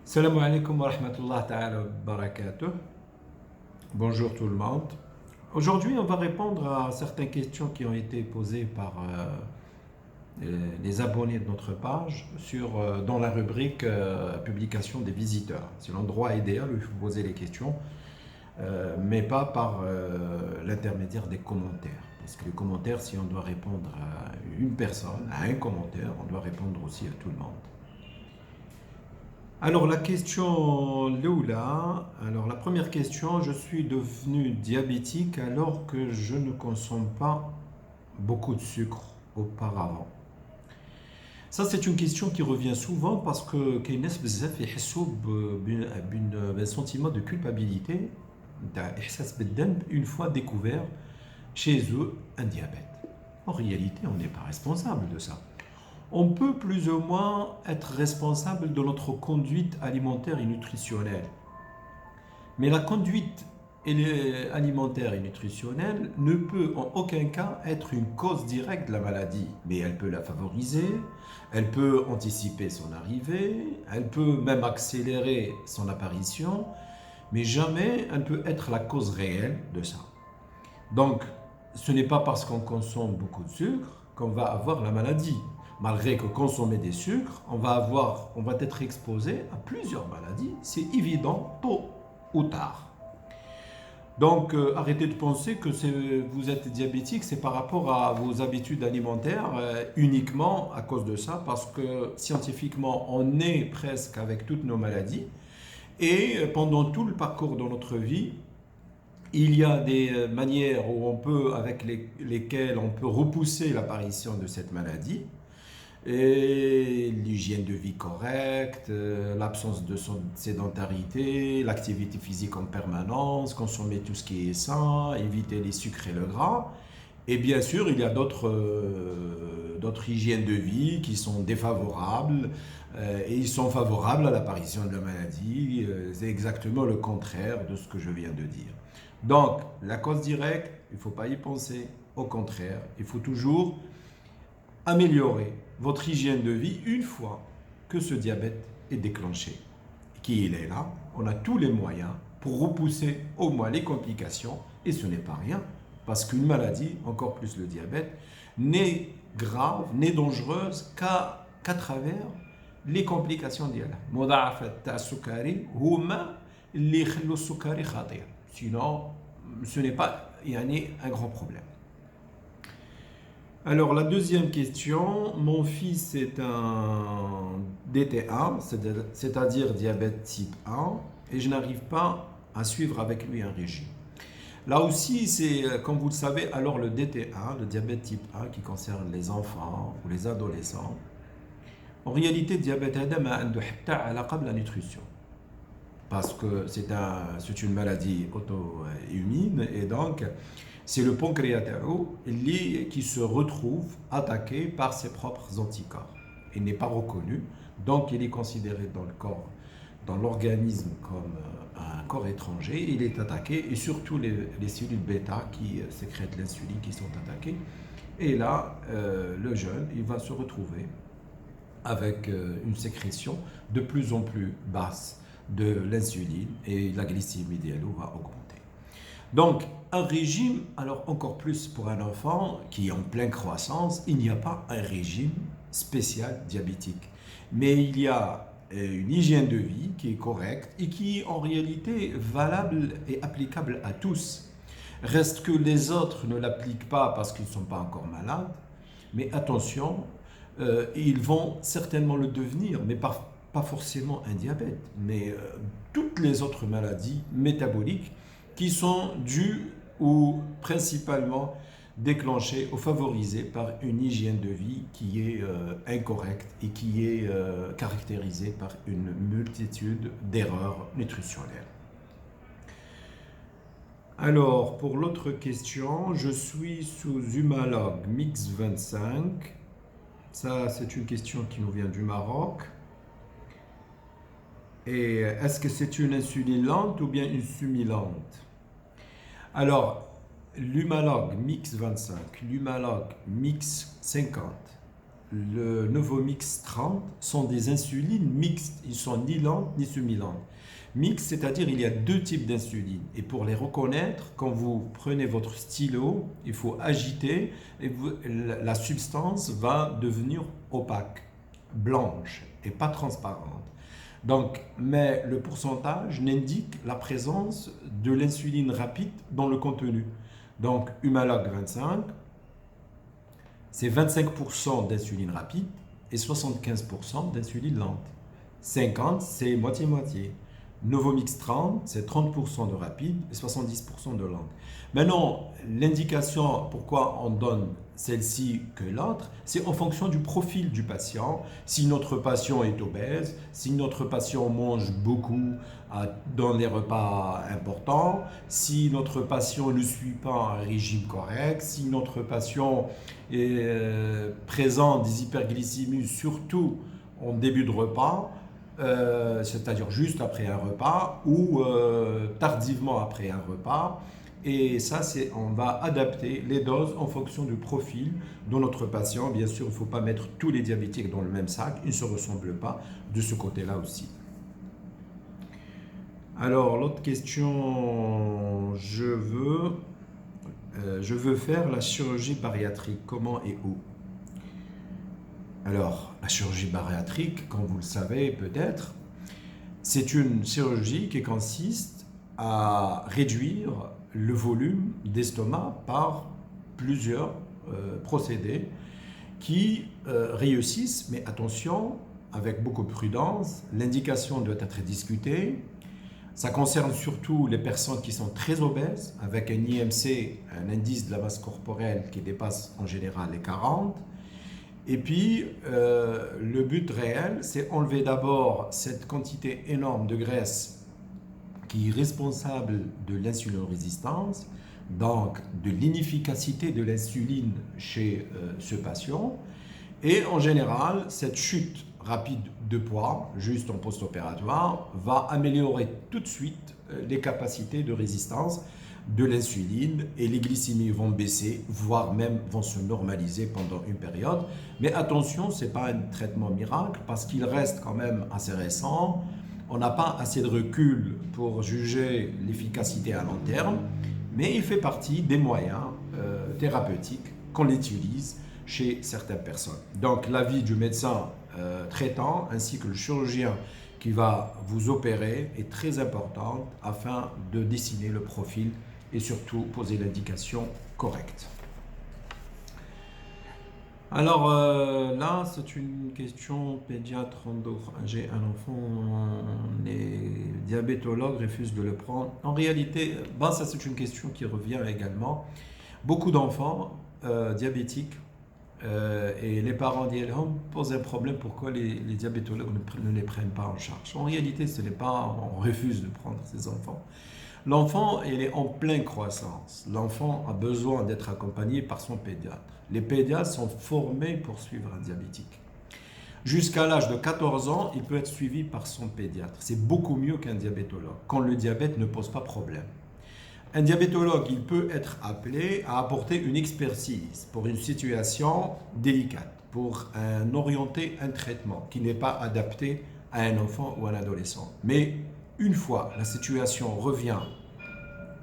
Salam alaikum wa rahmatullah ta'ala wa barakatuh. Bonjour tout le monde. Aujourd'hui, on va répondre à certaines questions qui ont été posées par les abonnés de notre page dans la rubrique publication des visiteurs. C'est l'endroit idéal où il faut poser les questions, mais pas par l'intermédiaire des commentaires. Parce que les commentaires, si on doit répondre à une personne, à un commentaire, on doit répondre aussi à tout le monde. Alors la question Loula, alors la première question, je suis devenu diabétique alors que je ne consomme pas beaucoup de sucre auparavant. Ça c'est une question qui revient souvent parce que كاين ناس بزاف يحسوا d'un sentiment de culpabilité, إحساس بالذنب une fois découvert chez eux un diabète. En réalité, on n'est pas responsable de ça. On peut plus ou moins être responsable de notre conduite alimentaire et nutritionnelle. Mais la conduite alimentaire et nutritionnelle ne peut en aucun cas être une cause directe de la maladie. Mais elle peut la favoriser, elle peut anticiper son arrivée, elle peut même accélérer son apparition, mais jamais elle ne peut être la cause réelle de ça. Donc, ce n'est pas parce qu'on consomme beaucoup de sucre qu'on va avoir la maladie. Malgré que consommer des sucres, on va être exposé à plusieurs maladies, c'est évident, tôt ou tard. Donc, arrêtez de penser que vous êtes diabétique, c'est par rapport à vos habitudes alimentaires, uniquement à cause de ça, parce que scientifiquement, on est presque avec toutes nos maladies, et pendant tout le parcours de notre vie, il y a des manières avec lesquelles on peut repousser l'apparition de cette maladie. Et l'hygiène de vie correcte, l'absence de sédentarité, l'activité physique en permanence, consommer tout ce qui est sain, éviter les sucres et le gras. Et bien sûr, il y a d'autres hygiènes de vie qui sont défavorables et ils sont favorables à l'apparition de la maladie. C'est exactement le contraire de ce que je viens de dire. Donc, la cause directe, il ne faut pas y penser. Au contraire, il faut toujours améliorer votre hygiène de vie une fois que ce diabète est déclenché. Qu'il est là, on a tous les moyens pour repousser au moins les complications, et ce n'est pas rien, parce qu'une maladie, encore plus le diabète, n'est grave, n'est dangereuse qu'à travers les complications ديالها. مضاعفات تاع السكري هما اللي يخلوا السكري خطير. Sinon, ce n'est pas un grand problème. Alors la deuxième question, mon fils est un DTA, c'est-à-dire diabète type 1, et je n'arrive pas à suivre avec lui un régime. Là aussi, c'est, comme vous le savez, alors le DTA, le diabète type 1 qui concerne les enfants ou les adolescents, en réalité, le diabète n'a pas de la nutrition. Parce que c'est une maladie auto-immune et donc c'est le pancréas qui se retrouve attaqué par ses propres anticorps. Il n'est pas reconnu, donc il est considéré dans l'organisme comme un corps étranger. Il est attaqué et surtout les cellules bêta qui sécrètent l'insuline qui sont attaquées. Et là, le jeune, il va se retrouver avec une sécrétion de plus en plus basse de l'insuline et la glycémie va augmenter. Donc, un régime, alors encore plus pour un enfant qui est en pleine croissance, il n'y a pas un régime spécial diabétique. Mais il y a une hygiène de vie qui est correcte et qui est en réalité valable et applicable à tous. Reste que les autres ne l'appliquent pas parce qu'ils ne sont pas encore malades. Mais attention, ils vont certainement le devenir, mais pas forcément un diabète, mais toutes les autres maladies métaboliques qui sont dues ou principalement déclenchées ou favorisées par une hygiène de vie qui est incorrecte et qui est caractérisée par une multitude d'erreurs nutritionnelles. Alors, pour l'autre question, je suis sous Humalog Mix 25. Ça, c'est une question qui nous vient du Maroc. Et est-ce que c'est une insuline lente ou bien une semi-lente? Alors, l'Humalog Mix 25, l'Humalog Mix 50 le Novomix 30 sont des insulines mixtes. Ils sont ni lentes ni semi-lentes. Mixtes, c'est-à-dire il y a deux types d'insuline. Et pour les reconnaître, quand vous prenez votre stylo, il faut agiter et la substance va devenir opaque, blanche et pas transparente. Donc, mais le pourcentage n'indique la présence de l'insuline rapide dans le contenu. Donc, Humalog 25, c'est 25% d'insuline rapide et 75% d'insuline lente. 50, c'est moitié-moitié. Novomix 30, c'est 30% de rapide et 70% de lente. Maintenant, l'indication pourquoi on donne celle-ci que l'autre, c'est en fonction du profil du patient. Si notre patient est obèse, si notre patient mange beaucoup dans les repas importants, si notre patient ne suit pas un régime correct, si notre patient présente des hyperglycémies, surtout en début de repas, c'est-à-dire juste après un repas ou tardivement après un repas. Et ça, on va adapter les doses en fonction du profil de notre patient. Bien sûr, il ne faut pas mettre tous les diabétiques dans le même sac, ils ne se ressemblent pas de ce côté-là aussi. Alors, l'autre question, je veux faire la chirurgie bariatrique, comment et où? Alors, la chirurgie bariatrique, comme vous le savez peut-être, c'est une chirurgie qui consiste à réduire le volume d'estomac par plusieurs procédés qui réussissent, mais attention, avec beaucoup de prudence, l'indication doit être discutée. Ça concerne surtout les personnes qui sont très obèses, avec un IMC, un indice de la masse corporelle qui dépasse en général les 40. Et puis, le but réel, c'est enlever d'abord cette quantité énorme de graisse qui est responsable de l'insulinorésistance, donc de l'inefficacité de l'insuline chez ce patient. Et en général, cette chute rapide de poids, juste en post-opératoire, va améliorer tout de suite les capacités de résistance de l'insuline et les glycémies vont baisser, voire même vont se normaliser pendant une période. Mais attention, ce n'est pas un traitement miracle parce qu'il reste quand même assez récent. On n'a pas assez de recul pour juger l'efficacité à long terme, mais il fait partie des moyens thérapeutiques qu'on utilise chez certaines personnes. Donc l'avis du médecin traitant ainsi que le chirurgien qui va vous opérer est très important afin de dessiner le profil et surtout poser l'indication correcte. Alors là, c'est une question pédiatre. J'ai un enfant, les diabétologues refusent de le prendre. En réalité, ça c'est une question qui revient également. Beaucoup d'enfants diabétiques et les parents posent un problème pourquoi les diabétologues ne les prennent pas en charge. En réalité, ce n'est pas on refuse de prendre ces enfants. L'enfant, il est en pleine croissance. L'enfant a besoin d'être accompagné par son pédiatre. Les pédiatres sont formés pour suivre un diabétique. Jusqu'à l'âge de 14 ans, il peut être suivi par son pédiatre. C'est beaucoup mieux qu'un diabétologue, quand le diabète ne pose pas problème. Un diabétologue, il peut être appelé à apporter une expertise pour une situation délicate, pour orienter un traitement qui n'est pas adapté à un enfant ou à un adolescent. Mais une fois la situation revient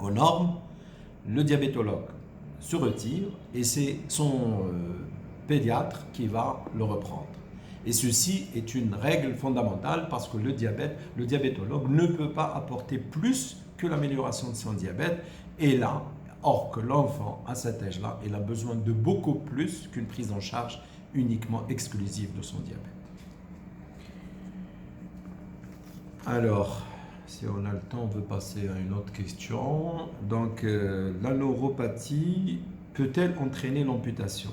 aux normes, le diabétologue se retire et c'est son pédiatre qui va le reprendre. Et ceci est une règle fondamentale parce que le diabétologue ne peut pas apporter plus que l'amélioration de son diabète. Et là, or que l'enfant, à cet âge-là, il a besoin de beaucoup plus qu'une prise en charge uniquement exclusive de son diabète. Alors, si on a le temps, on peut passer à une autre question. Donc, la neuropathie peut-elle entraîner l'amputation?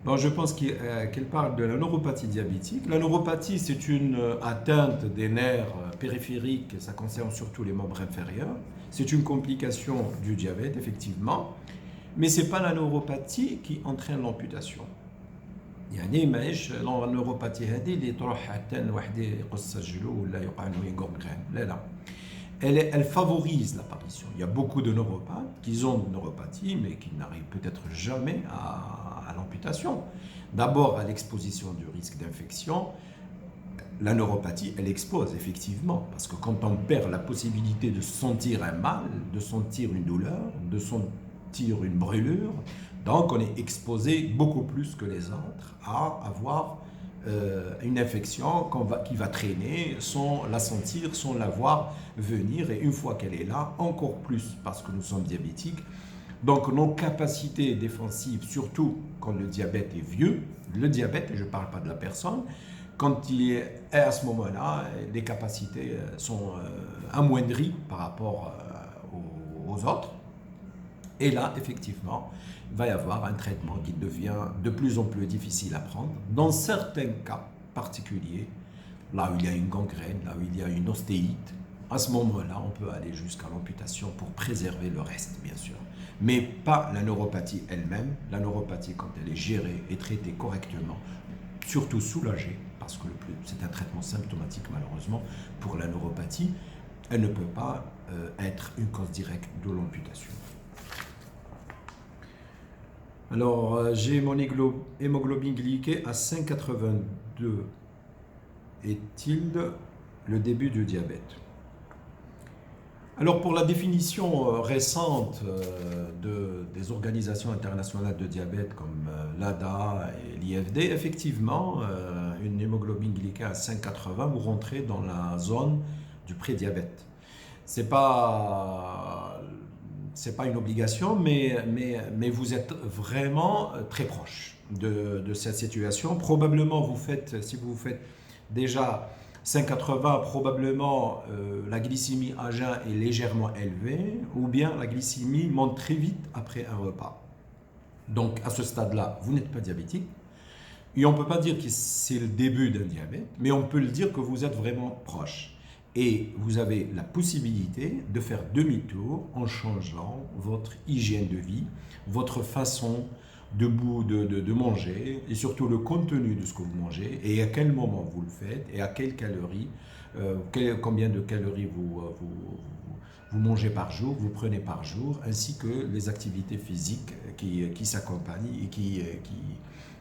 Bon, je pense qu'elle parle de la neuropathie diabétique. La neuropathie, c'est une atteinte des nerfs périphériques, ça concerne surtout les membres inférieurs. C'est une complication du diabète, effectivement, mais ce n'est pas la neuropathie qui entraîne l'amputation. يعني ماهيش النeuropathie هذه اللي تروح حتى لواحد يقص رجلو ولا يوقع له ينقر مكان لا elle favorise l'apparition. Il y a beaucoup de neuropathes qui ont une neuropathie, mais qui n'arrivent peut-être jamais à l'amputation. D'abord, à l'exposition du risque d'infection. La neuropathie, elle expose effectivement, parce que quand on perd la possibilité de sentir un mal, de sentir une douleur, de sentir une brûlure, donc on est exposé beaucoup plus que les autres à avoir une infection qui va traîner sans la sentir, sans la voir venir, et une fois qu'elle est là, encore plus parce que nous sommes diabétiques. Donc nos capacités défensives, surtout quand le diabète est vieux, le diabète, et je ne parle pas de la personne, quand il est à ce moment-là, les capacités sont amoindries par rapport aux autres. Et là, effectivement, il va y avoir un traitement qui devient de plus en plus difficile à prendre. Dans certains cas particuliers, là où il y a une gangrène, là où il y a une ostéite, à ce moment-là, on peut aller jusqu'à l'amputation pour préserver le reste, bien sûr. Mais pas la neuropathie elle-même. La neuropathie, quand elle est gérée et traitée correctement, surtout soulagée, parce que c'est un traitement symptomatique malheureusement pour la neuropathie, elle ne peut pas être une cause directe de l'amputation. Alors, j'ai mon hémoglobine glyquée à 5,82. Est-il le début du diabète? Alors, pour la définition récente des organisations internationales de diabète comme l'ADA et l'IFD, effectivement, une hémoglobine glyquée à 5,80, vous rentrez dans la zone du prédiabète. C'est pas une obligation, mais vous êtes vraiment très proche de cette situation. Probablement, si vous faites déjà 5,80, probablement la glycémie à jeun est légèrement élevée, ou bien la glycémie monte très vite après un repas. Donc à ce stade-là, vous n'êtes pas diabétique. Et on ne peut pas dire que c'est le début d'un diabète, mais on peut le dire que vous êtes vraiment proche. Et vous avez la possibilité de faire demi-tour en changeant votre hygiène de vie, votre façon de manger, et surtout le contenu de ce que vous mangez, et à quel moment vous le faites, et à quelles calories, combien de calories vous mangez par jour, vous prenez par jour, ainsi que les activités physiques qui s'accompagnent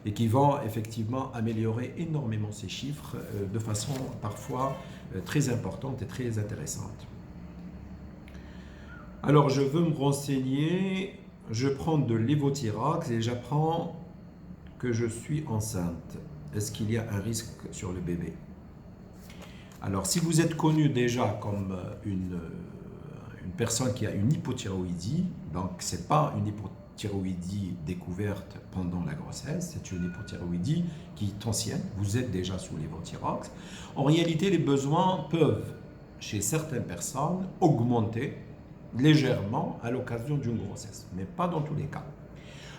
et qui vont effectivement améliorer énormément ces chiffres de façon parfois très importante et très intéressante. Alors je veux me renseigner, je prends de l'évothyrox et j'apprends que je suis enceinte. Est-ce qu'il y a un risque sur le bébé? Alors si vous êtes connu déjà comme une personne qui a une hypothyroïdie, donc ce n'est pas une hypothyroïdie découverte pendant la grossesse, c'est une hypothyroïdie qui est ancienne, vous êtes déjà sous l'évothyrox. En réalité, les besoins peuvent, chez certaines personnes, augmenter légèrement à l'occasion d'une grossesse, mais pas dans tous les cas.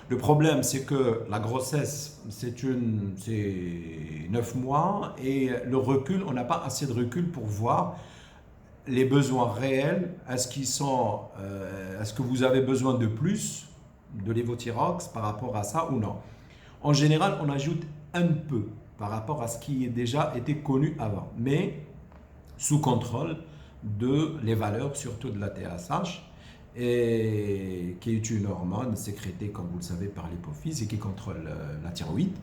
Le problème, c'est que la grossesse, c'est 9 mois, et le recul, on n'a pas assez de recul pour voir les besoins réels. Est-ce que vous avez besoin de plus de l'évothyrox par rapport à ça ou non? En général, on ajoute un peu par rapport à ce qui a déjà été connu avant, mais sous contrôle de les valeurs, surtout de la TSH, et qui est une hormone sécrétée, comme vous le savez, par l'hypophyse et qui contrôle la thyroïde.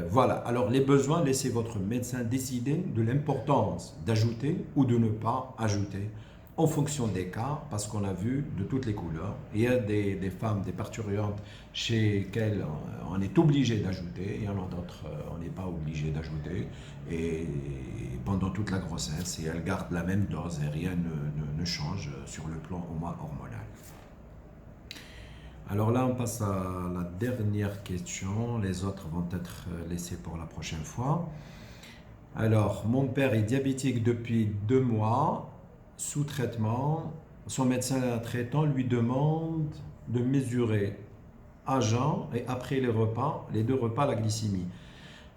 Voilà, alors les besoins, laissez votre médecin décider de l'importance d'ajouter ou de ne pas ajouter en fonction des cas, parce qu'on a vu de toutes les couleurs. Il y a des femmes, des parturientes chez lesquelles on est obligé d'ajouter, et il y en a d'autres, on n'est pas obligé d'ajouter, et pendant toute la grossesse, et elles gardent la même dose et rien ne change sur le plan hormonal. Alors là, on passe à la dernière question. Les autres vont être laissés pour la prochaine fois. Alors, mon père est diabétique depuis 2 mois, sous traitement. Son médecin traitant lui demande de mesurer à jeun et après les 2 repas, la glycémie.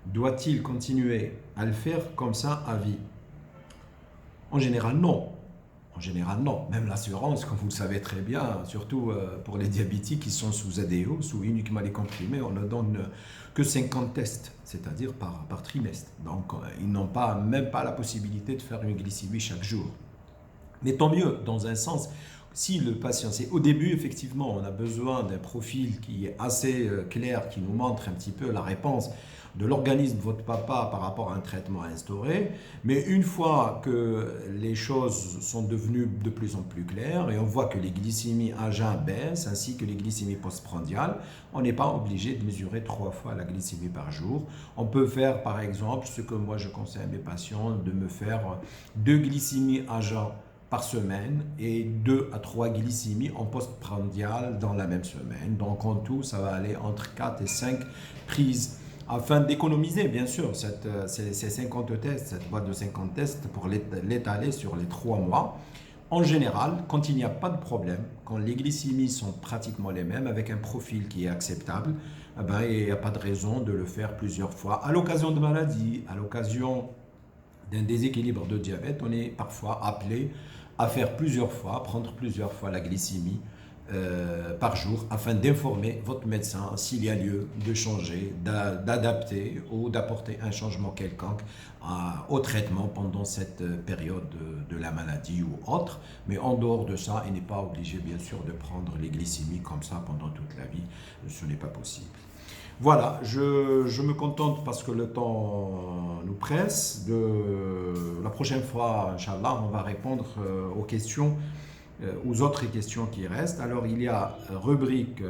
Doit-il continuer à le faire comme ça à vie? En général, non. En général, non. Même l'assurance, comme vous le savez très bien, surtout pour les diabétiques qui sont sous ADO, sous uniquement les comprimés, on ne donne que 50 tests, c'est-à-dire par trimestre. Donc, ils n'ont même pas la possibilité de faire une glycémie chaque jour. Mais tant mieux, dans un sens, si le patient, c'est au début, effectivement, on a besoin d'un profil qui est assez clair, qui nous montre un petit peu la réponse de l'organisme de votre papa par rapport à un traitement instauré. Mais une fois que les choses sont devenues de plus en plus claires et on voit que les glycémies à jeun baissent ainsi que les glycémies postprandiales, on n'est pas obligé de mesurer 3 fois la glycémie par jour. On peut faire par exemple ce que moi je conseille à mes patients, de me faire 2 glycémies à jeun par semaine et 2 à 3 glycémies en postprandial dans la même semaine. Donc en tout, ça va aller entre 4 et 5 prises afin d'économiser bien sûr ces 50 tests, cette boîte de 50 tests pour l'étaler sur les 3 mois. En général, quand il n'y a pas de problème, quand les glycémies sont pratiquement les mêmes, avec un profil qui est acceptable, eh ben, il n'y a pas de raison de le faire plusieurs fois. À l'occasion de maladies, à l'occasion d'un déséquilibre de diabète, on est parfois appelé à faire plusieurs fois, prendre plusieurs fois la glycémie par jour afin d'informer votre médecin s'il y a lieu de changer, d'adapter ou d'apporter un changement quelconque au traitement pendant cette période de la maladie ou autre. Mais en dehors de ça, il n'est pas obligé bien sûr de prendre les glycémies comme ça pendant toute la vie. Ce n'est pas possible. Voilà, je me contente parce que le temps nous presse. La prochaine fois, Inch'Allah, on va répondre aux questions, aux autres questions qui restent. Alors, il y a rubrique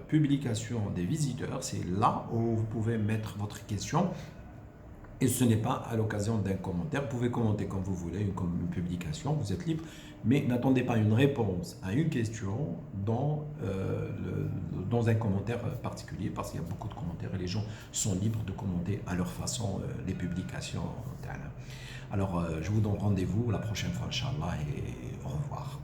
publication des visiteurs. C'est là où vous pouvez mettre votre question. Et ce n'est pas à l'occasion d'un commentaire. Vous pouvez commenter comme vous voulez, une publication, vous êtes libre. Mais n'attendez pas une réponse à une question dans un commentaire particulier, parce qu'il y a beaucoup de commentaires et les gens sont libres de commenter à leur façon les publications. Alors, je vous donne rendez-vous la prochaine fois, Inch'Allah, et au revoir.